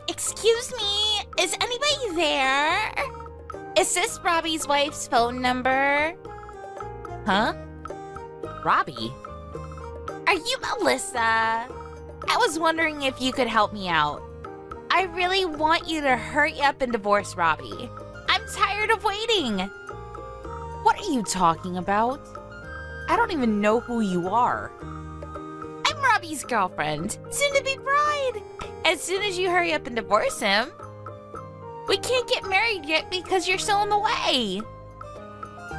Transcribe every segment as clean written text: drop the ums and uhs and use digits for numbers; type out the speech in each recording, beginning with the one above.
Excuse me, is anybody there? Is this Robbie's wife's phone number? Huh? Robbie? Are you Melissa? I was wondering if you could help me out. I really want you to hurry up and divorce Robbie. I'm tired of waiting. What are you talking about? I don't even know who you are. I'm Robbie's girlfriend, soon-to-be bride. As soon as you hurry up and divorce him, we can't get married yet because you're still in the way.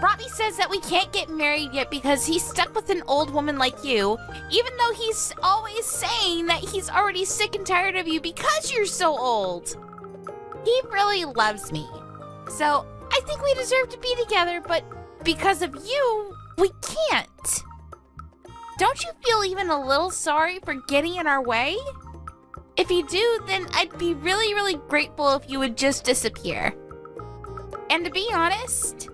Robbie says that we can't get married yet because he's stuck with an old woman like you, even though he's always saying that he's already sick and tired of you because you're so old. He really loves me. So I think we deserve to be together, but because of you, we can't. Don't you feel even a little sorry for getting in our way? If you do, then I'd be really, really grateful if you would just disappear. And to be honest,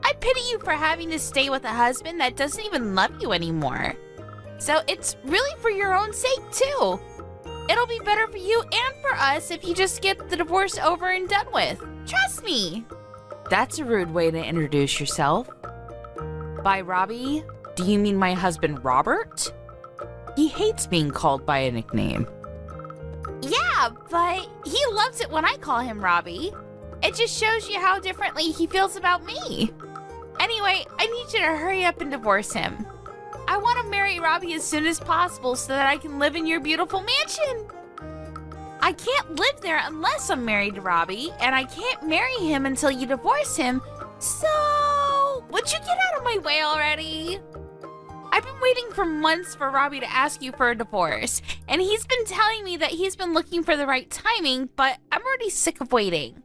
I pity you for having to stay with a husband that doesn't even love you anymore. So it's really for your own sake, too. It'll be better for you and for us if you just get the divorce over and done with. Trust me. That's a rude way to introduce yourself. By Robbie, do you mean my husband Robert? He hates being called by a nickname. Yeah, but he loves it when I call him Robbie. It just shows you how differently he feels about me. Anyway, I need you to hurry up and divorce him. I want to marry Robbie as soon as possible so that I can live in your beautiful mansion. I can't live there unless I'm married to Robbie, and I can't marry him until you divorce him. So, would you get out of my way already? I've been waiting for months for Robbie to ask you for a divorce, and he's been telling me that he's been looking for the right timing, but I'm already sick of waiting.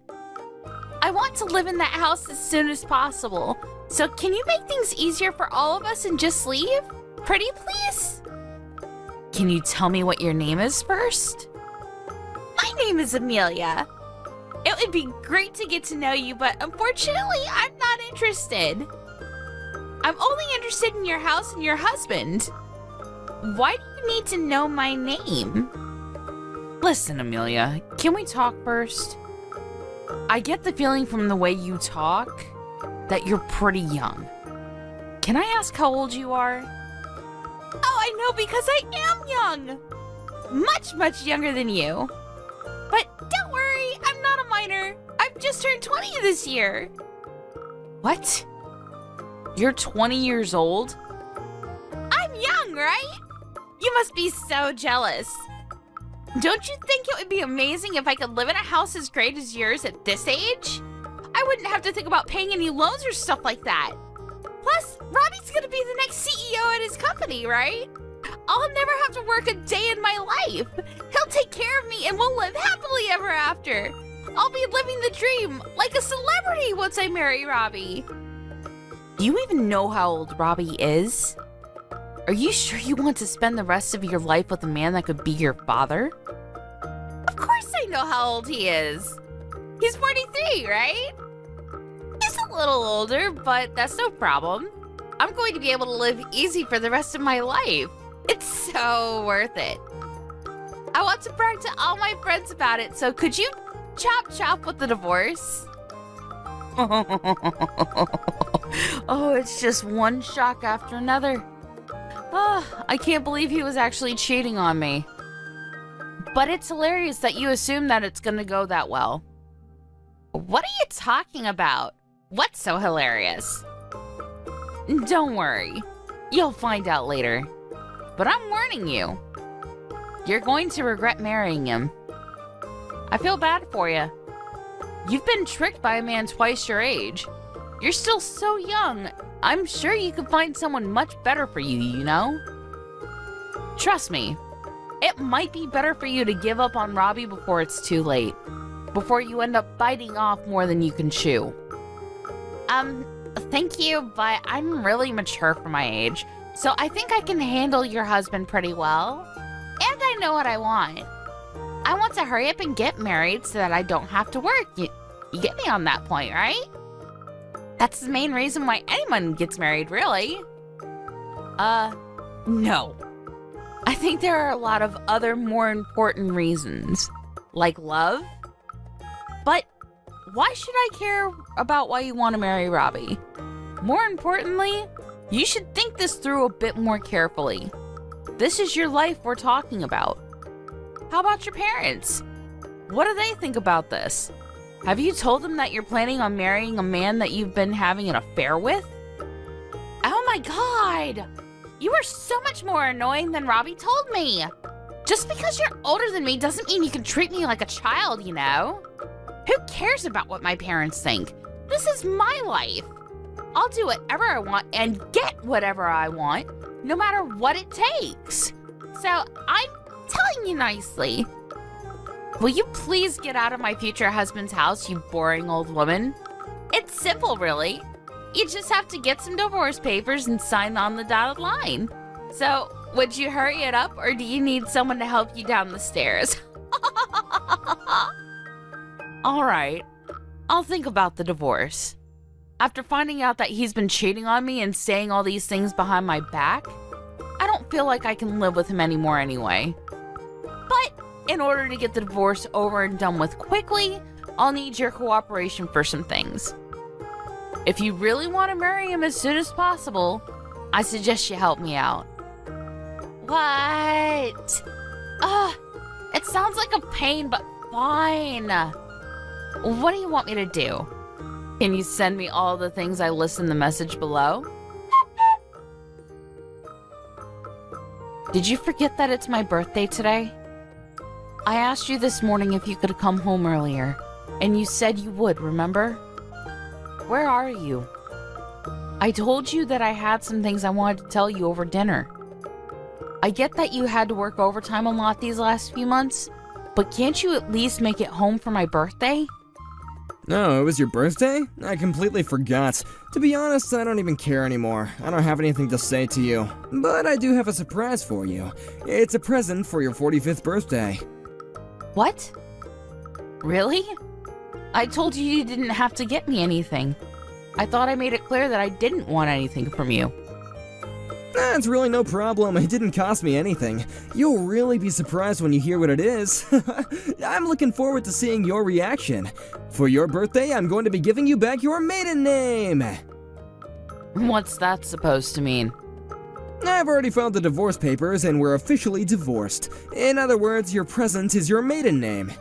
I want to live in that house as soon as possible, so can you make things easier for all of us and just leave? Pretty please? Can you tell me what your name is first? My name is Amelia. It would be great to get to know you, but unfortunately, I'm not interested. I'm only interested in your house and your husband. Why do you need to know my name? Listen, Amelia, can we talk first? I get the feeling from the way you talk that you're pretty young. Can I ask how old you are? Oh, I know, because I am young. Much, much younger than you. But don't worry, I'm not a minor. I've just turned 20 this year. What? You're 20 years old? I'm young, right? You must be so jealous. Don't you think it would be amazing if I could live in a house as great as yours at this age? I wouldn't have to think about paying any loans or stuff like that. Plus, Robbie's gonna be the next CEO at his company, right? I'll never have to work a day in my life. He'll take care of me and we'll live happily ever after. I'll be living the dream like a celebrity once I marry Robbie. Do you even know how old Robbie is? Are you sure you want to spend the rest of your life with a man that could be your father? Of course I know how old he is. He's 43, right? He's a little older, but that's no problem. I'm going to be able to live easy for the rest of my life. It's so worth it. I want to brag to all my friends about it, so could you chop chop with the divorce? Oh, it's just one shock after another. Oh, I can't believe he was actually cheating on me. But it's hilarious that you assume that it's gonna go that well. What are you talking about? What's so hilarious? Don't worry. You'll find out later. But I'm warning you. You're going to regret marrying him. I feel bad for you. You've been tricked by a man twice your age. You're still so young. I'm sure you could find someone much better for you, you know? Trust me, it might be better for you to give up on Robbie before it's too late. Before you end up biting off more than you can chew. Thank you, but I'm really mature for my age, so I think I can handle your husband pretty well. And I know what I want. I want to hurry up and get married so that I don't have to work. You get me on that point, right? That's the main reason why anyone gets married, really. No. I think there are a lot of other more important reasons. Like love? But why should I care about why you want to marry Robbie? More importantly, you should think this through a bit more carefully. This is your life we're talking about. How about your parents? What do they think about this? Have you told them that you're planning on marrying a man that you've been having an affair with? Oh my god! You are so much more annoying than Robbie told me! Just because you're older than me doesn't mean you can treat me like a child, you know? Who cares about what my parents think? This is my life. I'll do whatever I want and get whatever I want, no matter what it takes. So I'm telling you nicely. Will you please get out of my future husband's house, you boring old woman? It's simple, really. You just have to get some divorce papers and sign on the dotted line. So, would you hurry it up, or do you need someone to help you down the stairs? All right, I'll think about the divorce. After finding out that he's been cheating on me and saying all these things behind my back, I don't feel like I can live with him anymore anyway. But in order to get the divorce over and done with quickly, I'll need your cooperation for some things. If you really want to marry him as soon as possible, I suggest you help me out. What? It sounds like a pain, but fine. What do you want me to do? Can you send me all the things I list in the message below? Did you forget that it's my birthday today? I asked you this morning if you could come home earlier, and you said you would, remember? Where are you? I told you that I had some things I wanted to tell you over dinner. I get that you had to work overtime a lot these last few months, but can't you at least make it home for my birthday? No, it was your birthday? I completely forgot. To be honest, I don't even care anymore. I don't have anything to say to you. But I do have a surprise for you. It's a present for your 45th birthday. What? Really? I told you you didn't have to get me anything. I thought I made it clear that I didn't want anything from you. It's really no problem. It didn't cost me anything. You'll really be surprised when you hear what it is. I'm looking forward to seeing your reaction. For your birthday, I'm going to be giving you back your maiden name. What's that supposed to mean? I've already filed the divorce papers and we're officially divorced. In other words, your present is your maiden name.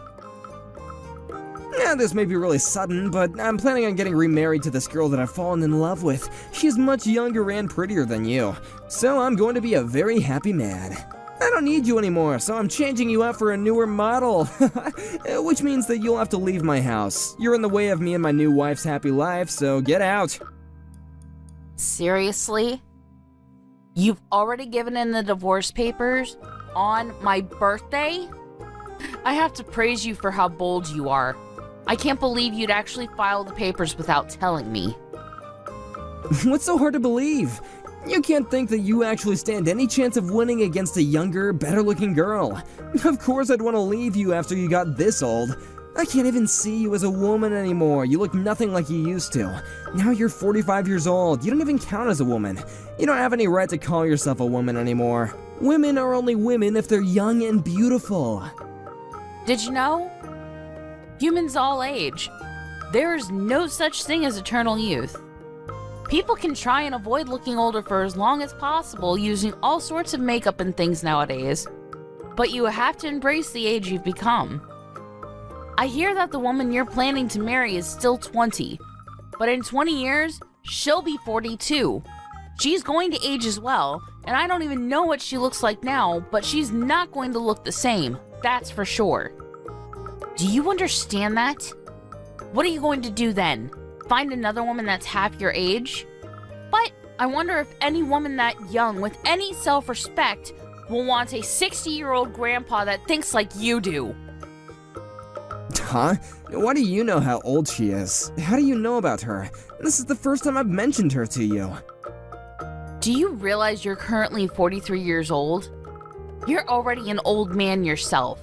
Now, this may be really sudden, but I'm planning on getting remarried to this girl that I've fallen in love with. She's much younger and prettier than you, so I'm going to be a very happy man. I don't need you anymore, so I'm changing you out for a newer model. Which means that you'll have to leave my house. You're in the way of me and my new wife's happy life, so get out. Seriously? You've already given in the divorce papers on my birthday? I have to praise you for how bold you are. I can't believe you'd actually file the papers without telling me. What's so hard to believe? You can't think that you actually stand any chance of winning against a younger, better-looking girl. Of course I'd want to leave you after you got this old. I can't even see you as a woman anymore. You look nothing like you used to. Now you're 45 years old. You don't even count as a woman. You don't have any right to call yourself a woman anymore. Women are only women if they're young and beautiful. Did you know? Humans all age. There is no such thing as eternal youth. People can try and avoid looking older for as long as possible using all sorts of makeup and things nowadays, but you have to embrace the age you've become. I hear that the woman you're planning to marry is still 20, but in 20 years, she'll be 42. She's going to age as well, and I don't even know what she looks like now, but she's not going to look the same, that's for sure. Do you understand that? What are you going to do then? Find another woman that's half your age? But I wonder if any woman that young with any self-respect will want a 60-year-old grandpa that thinks like you do. Huh? Why do you know how old she is? How do you know about her? This is the first time I've mentioned her to you. Do you realize you're currently 43 years old? You're already an old man yourself.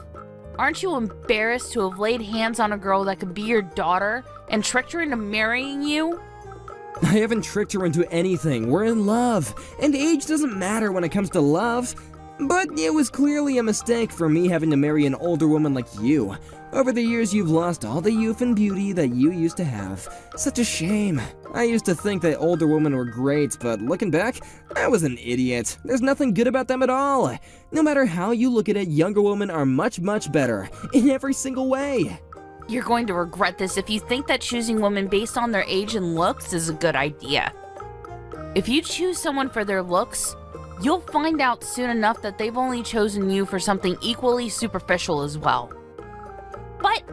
Aren't you embarrassed to have laid hands on a girl that could be your daughter and tricked her into marrying you? I haven't tricked her into anything. We're in love. And age doesn't matter when it comes to love. But it was clearly a mistake for me having to marry an older woman like you. Over the years, you've lost all the youth and beauty that you used to have. Such a shame. I used to think that older women were great, but looking back, I was an idiot. There's nothing good about them at all. No matter how you look at it, younger women are much, much better. In every single way. You're going to regret this if you think that choosing women based on their age and looks is a good idea. If you choose someone for their looks, you'll find out soon enough that they've only chosen you for something equally superficial as well. But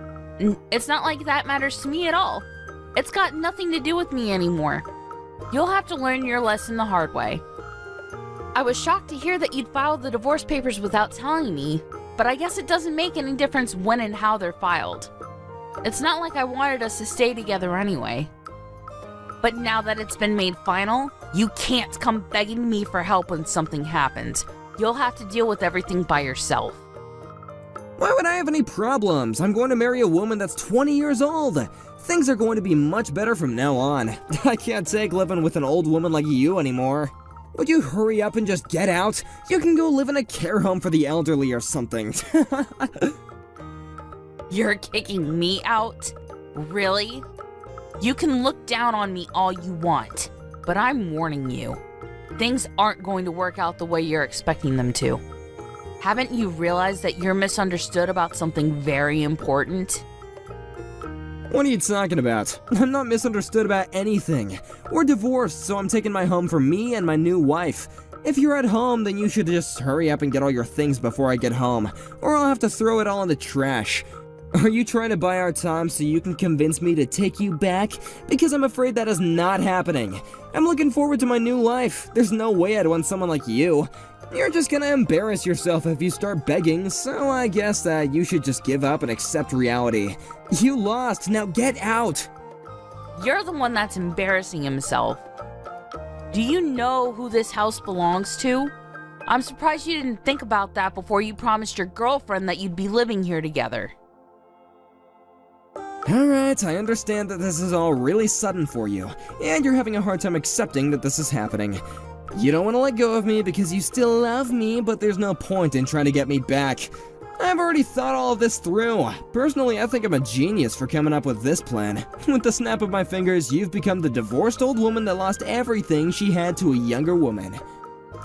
it's not like that matters to me at all. It's got nothing to do with me anymore. You'll have to learn your lesson the hard way. I was shocked to hear that you'd filed the divorce papers without telling me, but I guess it doesn't make any difference when and how they're filed. It's not like I wanted us to stay together anyway. But now that it's been made final, you can't come begging me for help when something happens. You'll have to deal with everything by yourself. Why would I have any problems? I'm going to marry a woman that's 20 years old. Things are going to be much better from now on. I can't take living with an old woman like you anymore. Would you hurry up and just get out? You can go live in a care home for the elderly or something. You're kicking me out? Really? You can look down on me all you want, but I'm warning you. Things aren't going to work out the way you're expecting them to. Haven't you realized that you're misunderstood about something very important? What are you talking about? I'm not misunderstood about anything. We're divorced, so I'm taking my home for me and my new wife. If you're at home, then you should just hurry up and get all your things before I get home, or I'll have to throw it all in the trash. Are you trying to buy our time so you can convince me to take you back? Because I'm afraid that is not happening. I'm looking forward to my new life. There's no way I'd want someone like you. You're just gonna embarrass yourself if you start begging, so I guess that you should just give up and accept reality. You lost, now get out! You're the one that's embarrassing himself. Do you know who this house belongs to? I'm surprised you didn't think about that before you promised your girlfriend that you'd be living here together. Alright, I understand that this is all really sudden for you, and you're having a hard time accepting that this is happening. You don't want to let go of me because you still love me, but there's no point in trying to get me back. I've already thought all of this through. Personally, I think I'm a genius for coming up with this plan. With the snap of my fingers, you've become the divorced old woman that lost everything she had to a younger woman.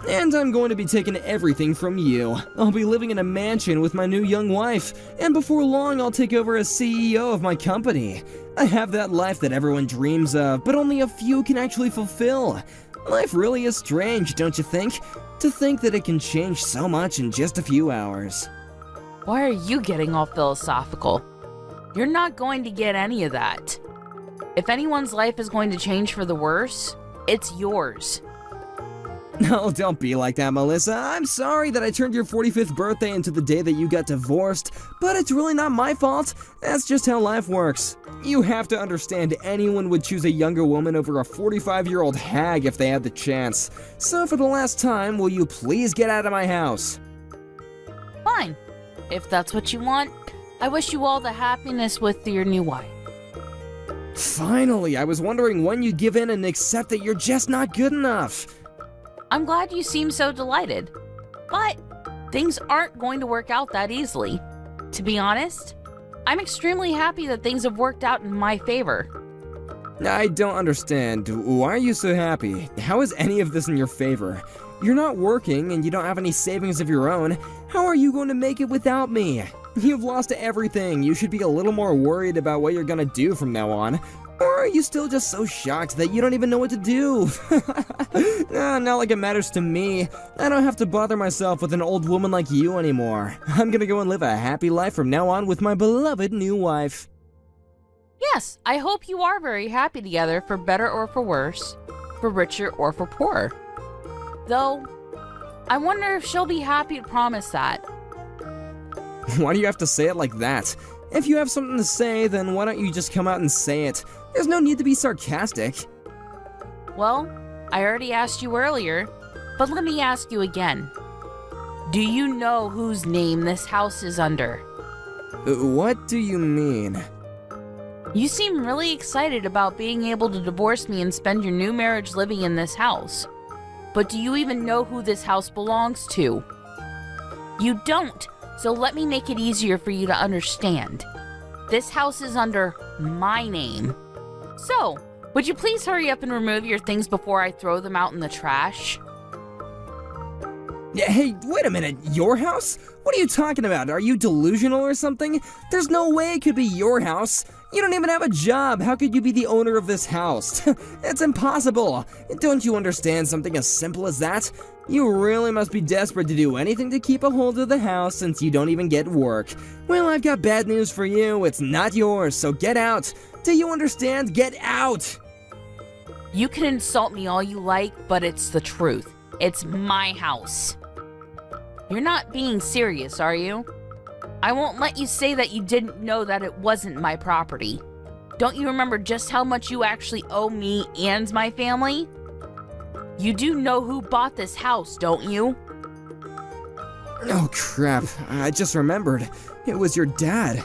And I'm going to be taking everything from you. I'll be living in a mansion with my new young wife, and before long I'll take over as CEO of my company. I have that life that everyone dreams of, but only a few can actually fulfill. Life really is strange, don't you think? To think that it can change so much in just a few hours. Why are you getting all philosophical? You're not going to get any of that. If anyone's life is going to change for the worse, it's yours. No, don't be like that, Melissa. I'm sorry that I turned your 45th birthday into the day that you got divorced, but it's really not my fault. That's just how life works. You have to understand anyone would choose a younger woman over a 45-year-old hag if they had the chance. So for the last time, will you please get out of my house? Fine. If that's what you want, I wish you all the happiness with your new wife. Finally, I was wondering when you'd give in and accept that you're just not good enough. I'm glad you seem so delighted, but things aren't going to work out that easily. To be honest, I'm extremely happy that things have worked out in my favor. I don't understand. Why are you so happy? How is any of this in your favor? You're not working and you don't have any savings of your own. How are you going to make it without me? You've lost everything. You should be a little more worried about what you're gonna do from now on. Or are you still just so shocked that you don't even know what to do? Not like it matters to me. I don't have to bother myself with an old woman like you anymore. I'm gonna go and live a happy life from now on with my beloved new wife. Yes, I hope you are very happy together, for better or for worse, for richer or for poorer. Though, I wonder if she'll be happy to promise that. Why do you have to say it like that? If you have something to say, then why don't you just come out and say it? There's no need to be sarcastic. Well, I already asked you earlier, but let me ask you again. Do you know whose name this house is under? What do you mean? You seem really excited about being able to divorce me and spend your new marriage living in this house. But do you even know who this house belongs to? You don't, so let me make it easier for you to understand. This house is under my name. So, would you please hurry up and remove your things before I throw them out in the trash? Hey, wait a minute, your house? What are you talking about? Are you delusional or something? There's no way it could be your house. You don't even have a job. How could you be the owner of this house? It's impossible. Don't you understand something as simple as that? You really must be desperate to do anything to keep a hold of the house since you don't even get work. Well, I've got bad news for you. It's not yours, so get out. Do you understand? Get out! You can insult me all you like, but it's the truth. It's my house. You're not being serious, are you? I won't let you say that you didn't know that it wasn't my property. Don't you remember just how much you actually owe me and my family? You do know who bought this house, don't you? Oh crap, I just remembered. It was your dad.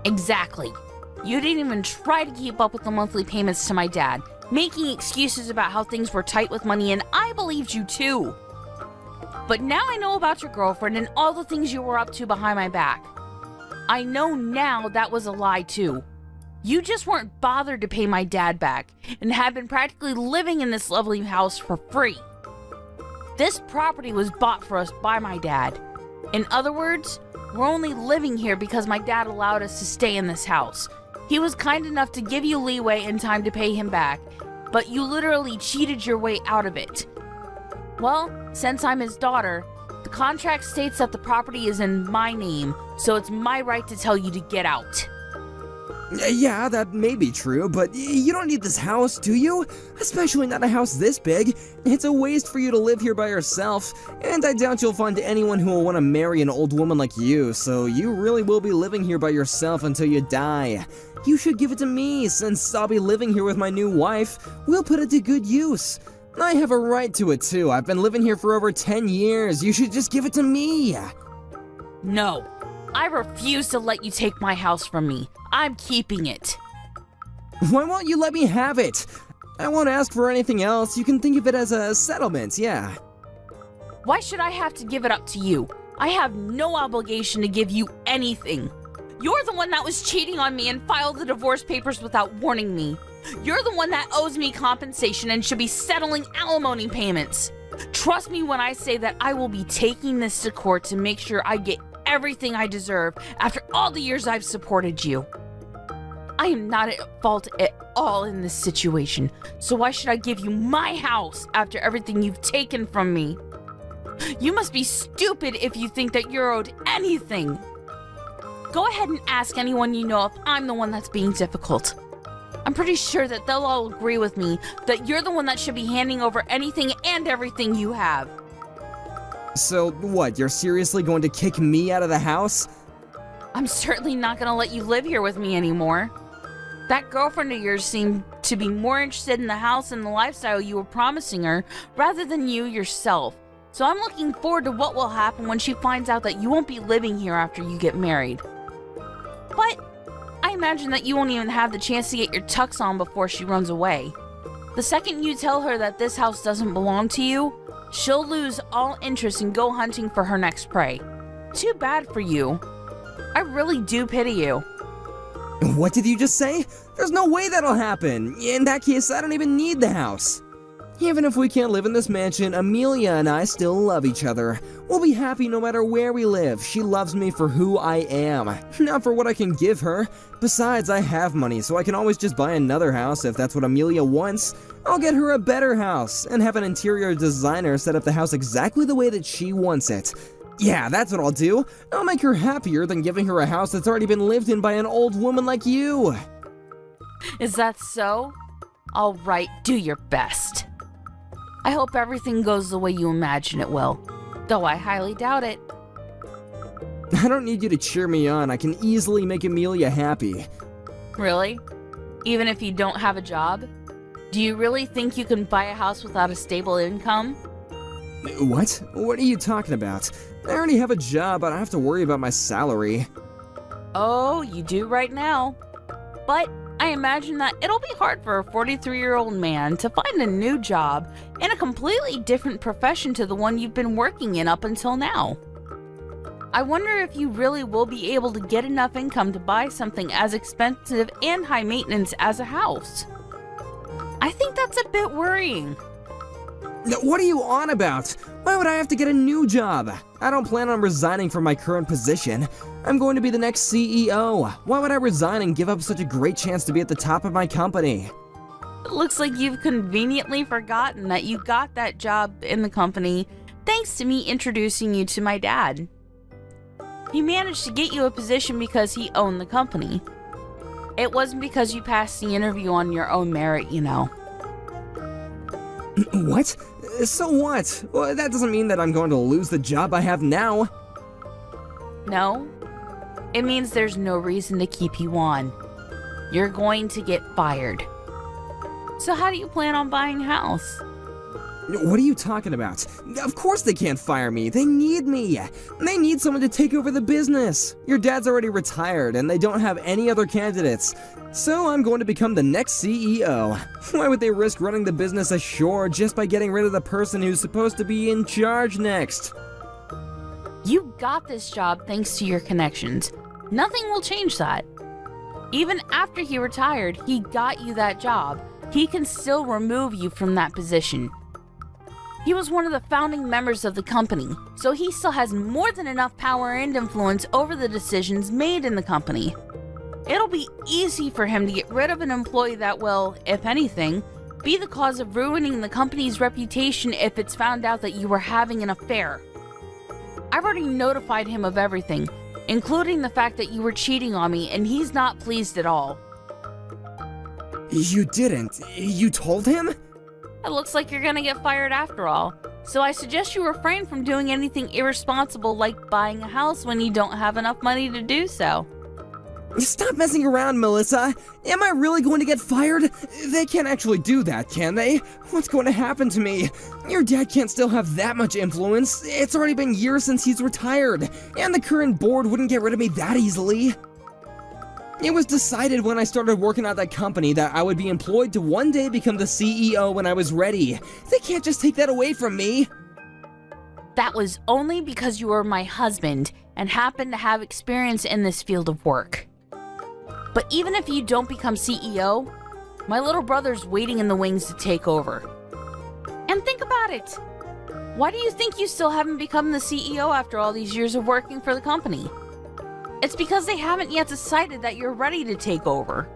Exactly. You didn't even try to keep up with the monthly payments to my dad, making excuses about how things were tight with money, and I believed you too. But now I know about your girlfriend and all the things you were up to behind my back. I know now that was a lie too. You just weren't bothered to pay my dad back and had been practically living in this lovely house for free. This property was bought for us by my dad. In other words, we're only living here because my dad allowed us to stay in this house. He was kind enough to give you leeway and time to pay him back, but you literally cheated your way out of it. Well, since I'm his daughter, the contract states that the property is in my name, so it's my right to tell you to get out. Yeah, that may be true, but you don't need this house, do you? Especially not a house this big. It's a waste for you to live here by yourself, and I doubt you'll find anyone who will want to marry an old woman like you, so you really will be living here by yourself until you die. You should give it to me, since I'll be living here with my new wife. We'll put it to good use. I have a right to it too. I've been living here for over 10 years. You should just give it to me. No, I refuse to let you take my house from me. I'm keeping it. Why won't you let me have it? I won't ask for anything else. You can think of it as a settlement, yeah. Why should I have to give it up to you? I have no obligation to give you anything. You're the one that was cheating on me and filed the divorce papers without warning me. You're the one that owes me compensation and should be settling alimony payments. Trust me when I say that I will be taking this to court to make sure I get everything I deserve after all the years I've supported you. I am not at fault at all in this situation, so why should I give you my house after everything you've taken from me? You must be stupid if you think that you're owed anything. Go ahead and ask anyone you know if I'm the one that's being difficult. I'm pretty sure that they'll all agree with me that you're the one that should be handing over anything and everything you have. So, what, you're seriously going to kick me out of the house? I'm certainly not going to let you live here with me anymore. That girlfriend of yours seemed to be more interested in the house and the lifestyle you were promising her rather than you yourself. So I'm looking forward to what will happen when she finds out that you won't be living here after you get married. But I imagine that you won't even have the chance to get your tux on before she runs away. The second you tell her that this house doesn't belong to you, she'll lose all interest and go hunting for her next prey. Too bad for you. I really do pity you. What did you just say? There's no way that'll happen. In that case, I don't even need the house. Even if we can't live in this mansion, Amelia and I still love each other. We'll be happy no matter where we live. She loves me for who I am, not for what I can give her. Besides, I have money, so I can always just buy another house if that's what Amelia wants. I'll get her a better house, and have an interior designer set up the house exactly the way that she wants it. Yeah, that's what I'll do. I'll make her happier than giving her a house that's already been lived in by an old woman like you. Is that so? All right, do your best. I hope everything goes the way you imagine it will, though I highly doubt it. I don't need you to cheer me on. I can easily make Amelia happy. Really? Even if you don't have a job? Do you really think you can buy a house without a stable income? What? What are you talking about? I already have a job. I don't have to worry about my salary. Oh, you do right now. But I imagine that it'll be hard for a 43-year-old man to find a new job in a completely different profession to the one you've been working in up until now. I wonder if you really will be able to get enough income to buy something as expensive and high maintenance as a house. I think that's a bit worrying. What are you on about? Why would I have to get a new job? I don't plan on resigning from my current position. I'm going to be the next CEO. Why would I resign and give up such a great chance to be at the top of my company? It looks like you've conveniently forgotten that you got that job in the company thanks to me introducing you to my dad. He managed to get you a position because he owned the company. It wasn't because you passed the interview on your own merit, you know. What? So what? Well, that doesn't mean that I'm going to lose the job I have now. No, it means there's no reason to keep you on. You're going to get fired. So how do you plan on buying a house? What are you talking about? Of course they can't fire me. They need me. They need someone to take over the business. Your dad's already retired and they don't have any other candidates. So I'm going to become the next CEO. Why would they risk running the business ashore just by getting rid of the person who's supposed to be in charge next? You got this job thanks to your connections. Nothing will change that. Even after he retired, he got you that job. He can still remove you from that position. He was one of the founding members of the company, so he still has more than enough power and influence over the decisions made in the company. It'll be easy for him to get rid of an employee that will, if anything, be the cause of ruining the company's reputation if it's found out that you were having an affair. I've already notified him of everything, including the fact that you were cheating on me, and he's not pleased at all. You didn't? You told him? It looks like you're gonna get fired after all, so I suggest you refrain from doing anything irresponsible like buying a house when you don't have enough money to do so. Stop messing around, Melissa. Am I really going to get fired? They can't actually do that, can they? What's going to happen to me? Your dad can't still have that much influence. It's already been years since he's retired, and the current board wouldn't get rid of me that easily. It was decided when I started working at that company that I would be employed to one day become the CEO when I was ready. They can't just take that away from me. That was only because you were my husband and happened to have experience in this field of work. But even if you don't become CEO, my little brother's waiting in the wings to take over. And think about it. Why do you think you still haven't become the CEO after all these years of working for the company? It's because they haven't yet decided that you're ready to take over.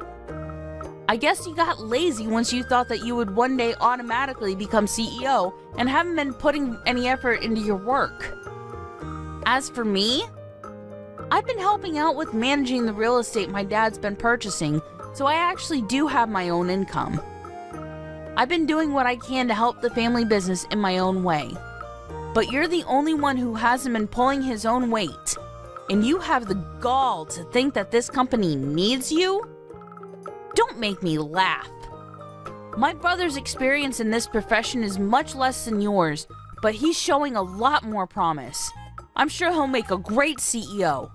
I guess you got lazy once you thought that you would one day automatically become CEO and haven't been putting any effort into your work. As for me, I've been helping out with managing the real estate my dad's been purchasing, so I actually do have my own income. I've been doing what I can to help the family business in my own way. But you're the only one who hasn't been pulling his own weight. And you have the gall to think that this company needs you? Don't make me laugh. My brother's experience in this profession is much less than yours, but he's showing a lot more promise. I'm sure he'll make a great CEO.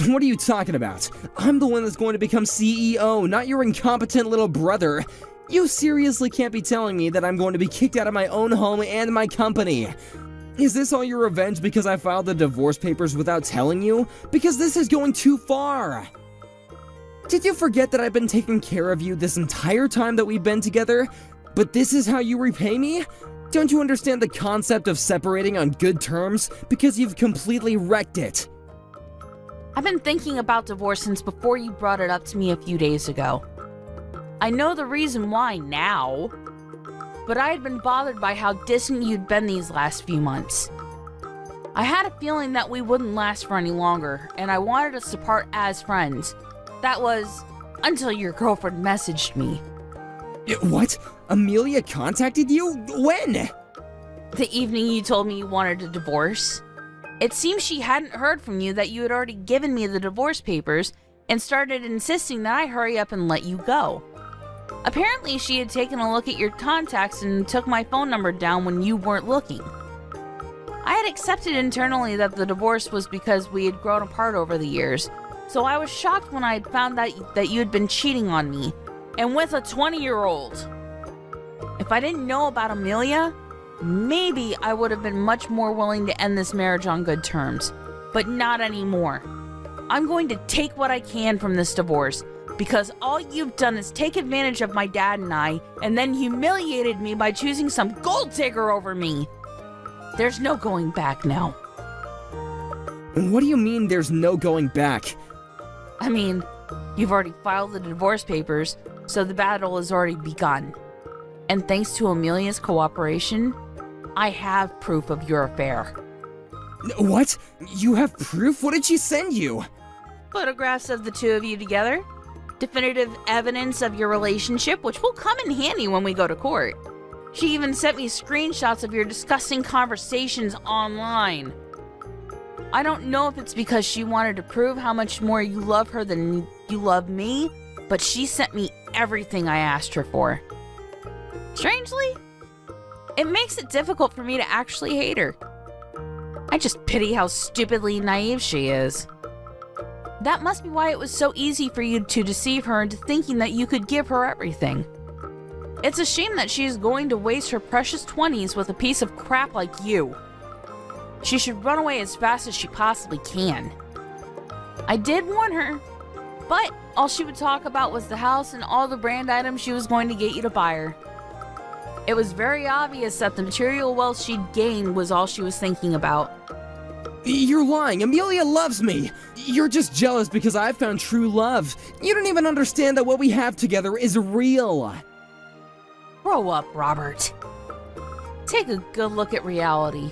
What are you talking about? I'm the one that's going to become CEO, not your incompetent little brother. You seriously can't be telling me that I'm going to be kicked out of my own home and my company. Is this all your revenge because I filed the divorce papers without telling you? Because this is going too far. Did you forget that I've been taking care of you this entire time that we've been together? But this is how you repay me? Don't you understand the concept of separating on good terms? Because you've completely wrecked it. I've been thinking about divorce since before you brought it up to me a few days ago. I know the reason why now, but I had been bothered by how distant you'd been these last few months. I had a feeling that we wouldn't last for any longer, and I wanted us to part as friends. That was until your girlfriend messaged me. What? Amelia contacted you? When? The evening you told me you wanted a divorce. It seems she hadn't heard from you that you had already given me the divorce papers and started insisting that I hurry up and let you go. Apparently, she had taken a look at your contacts and took my phone number down when you weren't looking. I had accepted internally that the divorce was because we had grown apart over the years, so I was shocked when I had found out that you had been cheating on me, and with a 20-year-old. If I didn't know about Amelia, maybe I would have been much more willing to end this marriage on good terms. But not anymore. I'm going to take what I can from this divorce, because all you've done is take advantage of my dad and I, and then humiliated me by choosing some gold digger over me. There's no going back now. What do you mean there's no going back? I mean, you've already filed the divorce papers, so the battle has already begun. And thanks to Amelia's cooperation, I have proof of your affair. What? You have proof? What did she send you? Photographs of the two of you together, definitive evidence of your relationship, which will come in handy when we go to court. She even sent me screenshots of your disgusting conversations online. I don't know if it's because she wanted to prove how much more you love her than you love me, but she sent me everything I asked her for. Strangely, it makes it difficult for me to actually hate her. I just pity how stupidly naive she is. That must be why it was so easy for you to deceive her into thinking that you could give her everything. It's a shame that she is going to waste her precious 20s with a piece of crap like you. She should run away as fast as she possibly can. I did warn her, but all she would talk about was the house and all the brand items she was going to get you to buy her. It was very obvious that the material wealth she'd gained was all she was thinking about. You're lying. Amelia loves me. You're just jealous because I've found true love. You don't even understand that what we have together is real. Grow up, Robert. Take a good look at reality.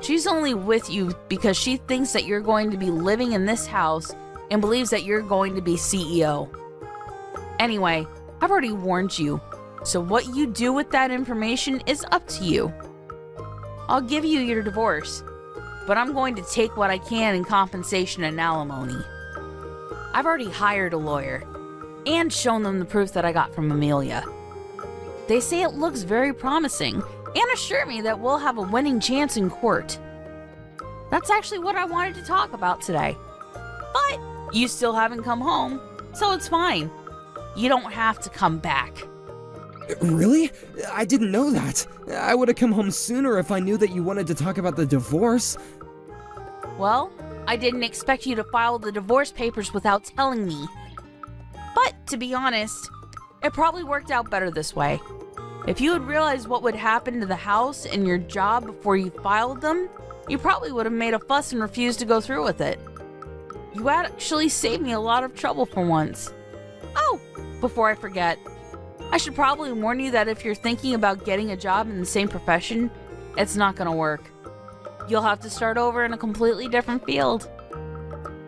She's only with you because she thinks that you're going to be living in this house and believes that you're going to be CEO. Anyway, I've already warned you, so what you do with that information is up to you. I'll give you your divorce, but I'm going to take what I can in compensation and alimony. I've already hired a lawyer and shown them the proof that I got from Amelia. They say it looks very promising and assure me that we'll have a winning chance in court. That's actually what I wanted to talk about today. But you still haven't come home, so it's fine. You don't have to come back. Really? I didn't know that. I would have come home sooner if I knew that you wanted to talk about the divorce. Well, I didn't expect you to file the divorce papers without telling me. But to be honest, it probably worked out better this way. If you had realized what would happen to the house and your job before you filed them, you probably would have made a fuss and refused to go through with it. You actually saved me a lot of trouble for once. Oh, before I forget, I should probably warn you that if you're thinking about getting a job in the same profession, it's not gonna work. You'll have to start over in a completely different field.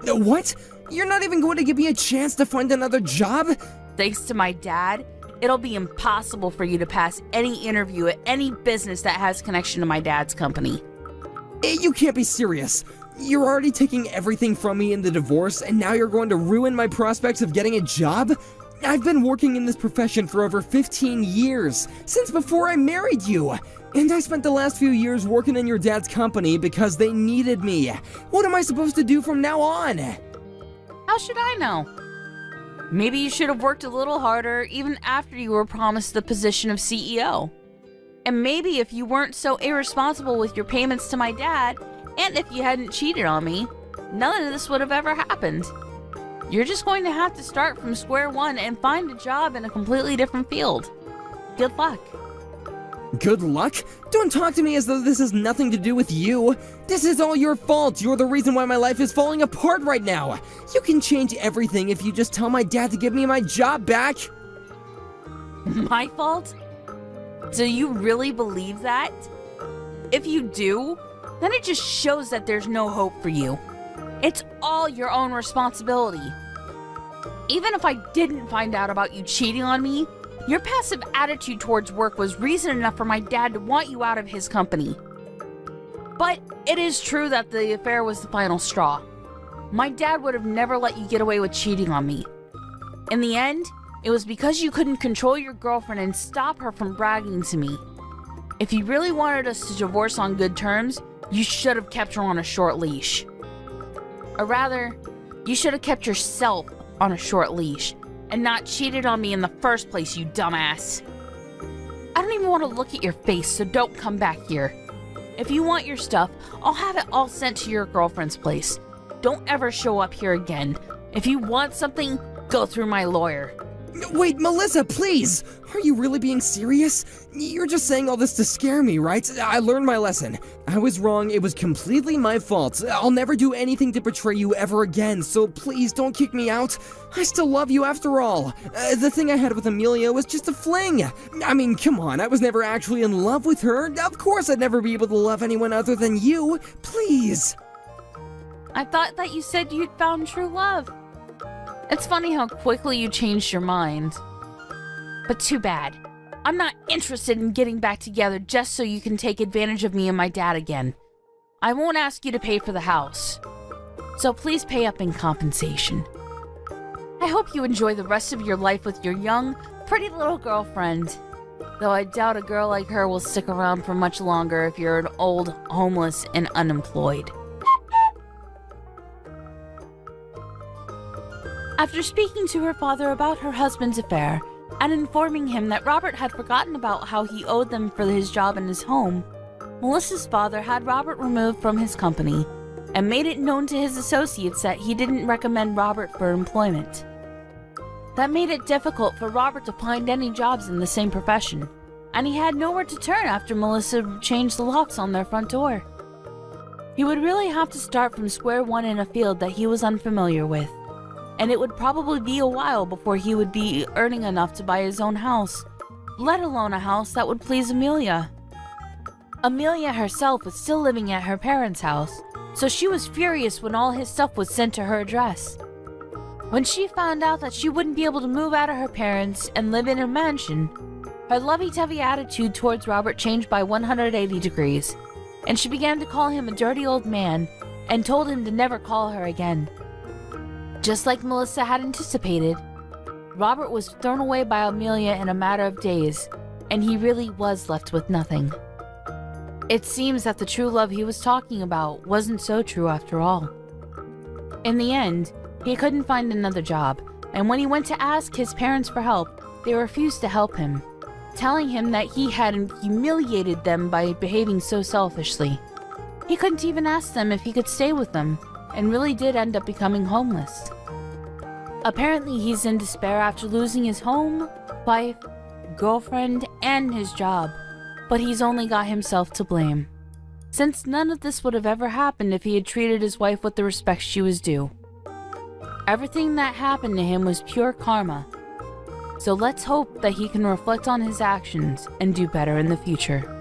What? You're not even going to give me a chance to find another job? Thanks to my dad, it'll be impossible for you to pass any interview at any business that has connection to my dad's company. You can't be serious. You're already taking everything from me in the divorce, and now you're going to ruin my prospects of getting a job? I've been working in this profession for over 15 years, since before I married you. And I spent the last few years working in your dad's company because they needed me. What am I supposed to do from now on? How should I know? Maybe you should have worked a little harder even after you were promised the position of CEO. And maybe if you weren't so irresponsible with your payments to my dad, and if you hadn't cheated on me, none of this would have ever happened. You're just going to have to start from square one and find a job in a completely different field. Good luck. Good luck? Don't talk to me as though this has nothing to do with you. This is all your fault. You're the reason why my life is falling apart right now. You can change everything if you just tell my dad to give me my job back. My fault? Do you really believe that? If you do, then it just shows that there's no hope for you. It's all your own responsibility. Even if I didn't find out about you cheating on me, your passive attitude towards work was reason enough for my dad to want you out of his company. But it is true that the affair was the final straw. My dad would have never let you get away with cheating on me. In the end, it was because you couldn't control your girlfriend and stop her from bragging to me. If you really wanted us to divorce on good terms, you should have kept her on a short leash. Or rather, you should have kept yourself on a short leash and not cheated on me in the first place, you dumbass. I don't even want to look at your face, so don't come back here. If you want your stuff, I'll have it all sent to your girlfriend's place. Don't ever show up here again. If you want something, go through my lawyer. Wait, Melissa, please! Are you really being serious? You're just saying all this to scare me, right? I learned my lesson. I was wrong, it was completely my fault. I'll never do anything to betray you ever again, so please don't kick me out. I still love you after all. The thing I had with Amelia was just a fling. I mean, come on, I was never actually in love with her. Of course I'd never be able to love anyone other than you. Please. I thought that you said you'd found true love. It's funny how quickly you changed your mind. But too bad. I'm not interested in getting back together just so you can take advantage of me and my dad again. I won't ask you to pay for the house. So please pay up in compensation. I hope you enjoy the rest of your life with your young, pretty little girlfriend. Though I doubt a girl like her will stick around for much longer if you're an old, homeless, and unemployed. After speaking to her father about her husband's affair, and informing him that Robert had forgotten about how he owed them for his job in his home, Melissa's father had Robert removed from his company, and made it known to his associates that he didn't recommend Robert for employment. That made it difficult for Robert to find any jobs in the same profession, and he had nowhere to turn after Melissa changed the locks on their front door. He would really have to start from square one in a field that he was unfamiliar with, and it would probably be a while before he would be earning enough to buy his own house, let alone a house that would please Amelia. Amelia herself was still living at her parents' house, so she was furious when all his stuff was sent to her address. When she found out that she wouldn't be able to move out of her parents and live in a mansion, her lovey-dovey attitude towards Robert changed by 180 degrees, and she began to call him a dirty old man and told him to never call her again. Just like Melissa had anticipated, Robert was thrown away by Amelia in a matter of days, and he really was left with nothing. It seems that the true love he was talking about wasn't so true after all. In the end, he couldn't find another job, and when he went to ask his parents for help, they refused to help him, telling him that he had humiliated them by behaving so selfishly. He couldn't even ask them if he could stay with them, and really did end up becoming homeless. Apparently he's in despair after losing his home, wife, girlfriend, and his job, but he's only got himself to blame, since none of this would have ever happened if he had treated his wife with the respect she was due. Everything that happened to him was pure karma, so let's hope that he can reflect on his actions and do better in the future.